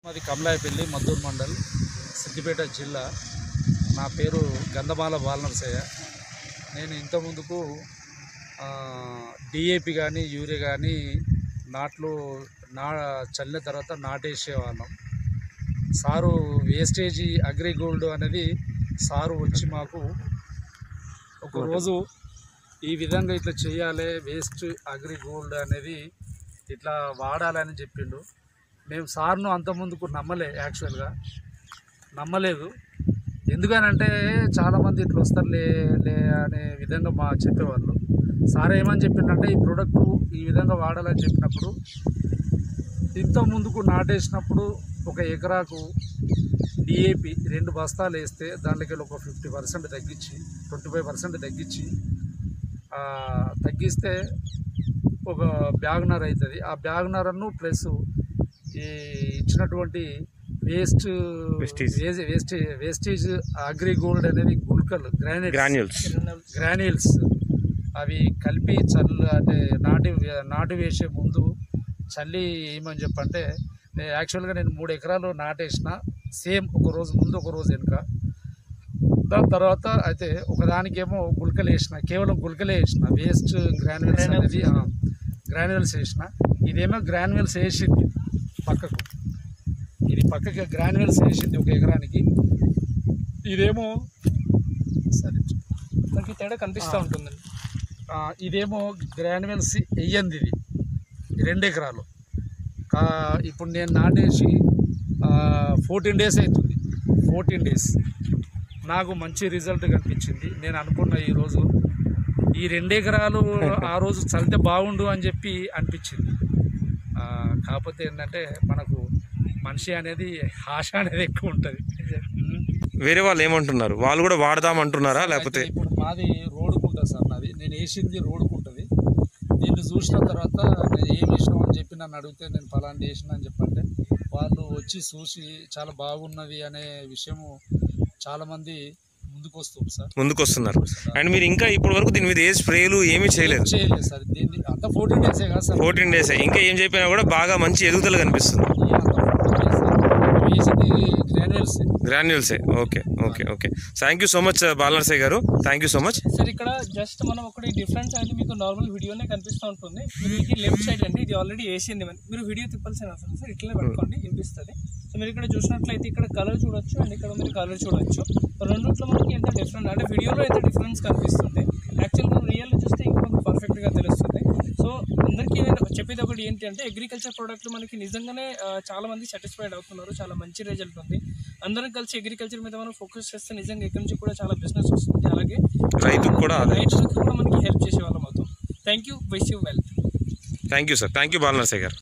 మాది కమలాయపల్లి మద్దూరు మండల్ సిద్దిపేట జిల్లా. నా పేరు గంధమాల బాలనరసయ్య. నేను ఇంతకుముందుకు డిఏపి కానీ యూరియా కానీ నాట్లు చల్లిన తర్వాత నాటేసేవాళ్ళం. సారు వేస్టేజీ అగ్రిగోల్డ్ అనేది సారు వచ్చి మాకు ఒకరోజు ఈ విధంగా ఇట్లా చేయాలి, వేస్ట్ అగ్రిగోల్డ్ అనేది ఇట్లా వాడాలని చెప్పిండు. మేము సార్ను అంతకుముందుకు యాక్చువల్గా నమ్మలేదు. ఎందుకనంటే చాలామంది ఇట్లా వస్తారు లే అనే విధంగా మా చెప్పేవాళ్ళు. సార్ ఏమని చెప్పిండంటే ఈ ప్రోడక్ట్ ఈ విధంగా వాడాలని చెప్పినప్పుడు ఇంతకుముందుకు నాటేసినప్పుడు ఒక ఎకరాకు డిఏపి 2 బస్తాలు వేస్తే దాంట్లోకి ఒక 50% తగ్గించి 25% తగ్గిస్తే ఒక బ్యాగ్నర్ అవుతుంది. ఆ బ్యాగ్నర్ను ప్లస్ ఈ ఇచ్చినటువంటి వేస్టేజ్ అగ్రిగోల్డ్ అనేది గుల్కలు గ్రాన్యూల్స్ అవి కలిపి అంటే నాటు వేసే ముందు చల్లి ఏమని చెప్పంటే, యాక్చువల్గా నేను 3 ఎకరాలు నాటేసిన, సేమ్ ఒక రోజు ముందు ఒక రోజు వెనుక. దాని తర్వాత అయితే ఒకదానికేమో గుల్కలు వేసిన, కేవలం గుల్కలే వేసిన, వేస్ట్ గ్రాన్యూల్స్ అనేది గ్రాన్యూల్స్ వేసిన. ఇదేమో గ్రాన్యూల్స్ వేసింది పక్కకు, ఇది పక్కకి గ్రాన్యూల్స్ వేసింది ఒక ఎకరానికి. ఇదేమో సరే మనకి తేడా కనిపిస్తూ ఉంటుందండి. ఇదేమో గ్రాన్యూల్స్ వేయంది. ఇది 2 ఎకరాలు. ఇప్పుడు నేను నాటేసి 14 డేస్ అవుతుంది. 14 డేస్ నాకు మంచి రిజల్ట్ కనిపించింది. నేను అనుకున్న ఈరోజు ఈ 2 ఎకరాలు ఆ రోజు చల్లితే బాగుండు అని చెప్పి అనిపించింది. కాకపోతే ఏంటంటే మనకు మనిషి అనేది ఆశ అనేది ఎక్కువ ఉంటుంది. వేరే వాళ్ళు ఏమంటున్నారు? వాళ్ళు కూడా వాడదామంటున్నారా లేకపోతే? ఇప్పుడు మాది రోడ్డుకుంటుంది సార్, నాది నేను వేసింది రోడ్డుకుంటుంది. దీన్ని చూసిన తర్వాత నేను ఏం వేసినావు అని చెప్పి నన్ను అడిగితే నేను ఫలాంటి వేసిన అని చెప్పంటే వాళ్ళు వచ్చి చూసి చాలా బాగున్నది అనే విషయము చాలామంది ముందుకు వస్తున్నారు. అండ్ మీరు ఇంకా ఇప్పటి వరకు దీని మీద ఏ స్ప్రేలు ఏమీ చేయలేదు సార్. దీన్ని అంతా 14 డేసే కదా సార్. 14 డేసే. ఇంకా ఏం చెప్పినా కూడా బాగా మంచి ఎదుగుదల కనిపిస్తుంది. గ్రాన్యూల్సే. Okay. Thank you so much Balanarasayya గారు. Thank you so much sir. ఇక్కడ జస్ట్ మనం ఒకటి డిఫరెన్స్ అనేది మీకు నార్మల్ వీడియోనే కనిపిస్తూ ఉంటుంది. మీకు లెఫ్ట్ సైడ్ అండి, ఇది ఆల్రెడీ వేసింది. మీరు వీడియో తిప్పాల్సిన అవసరం సార్, ఇట్లనే పట్టుకోండి, వినిపిస్తుంది. సో మీరు ఇక్కడ చూసినట్లయితే ఇక్కడ కలర్ చూడొచ్చు అండ్ ఇక్కడ మీరు కలర్ చూడొచ్చు. రెండిట్లో మనకి ఎంత డిఫరెంట్ అంటే వీడియోలో ఎంత డిఫరెన్స్ కనిపిస్తుంది, యాక్చువల్గా రియల్లో చూస్తే ఇంకొక పర్ఫెక్ట్గా తెలుస్తుంది. సో అందరికీ నేను చెప్పేది ఒకటి ఏంటి అంటే, అగ్రికల్చర్ ప్రోడక్ట్లు మనకి నిజంగానే చాలామంది సాటిస్ఫైడ్ అవుతున్నారు, చాలా మంచి రిజల్ట్ ఉంది. అందరం కలిసి అగ్రికల్చర్ మీద మనం ఫోకస్ చేస్తే నిజంగా ఎక్కడి నుంచి కూడా చాలా బిజినెస్ వస్తుంది. అలాగే రైతులకు కూడా మనకి హెల్ప్ చేసే వాళ్ళం అవుతాం. Thank you. Wish you well. Thank you sir. Thank you Balanarasaiah గారు.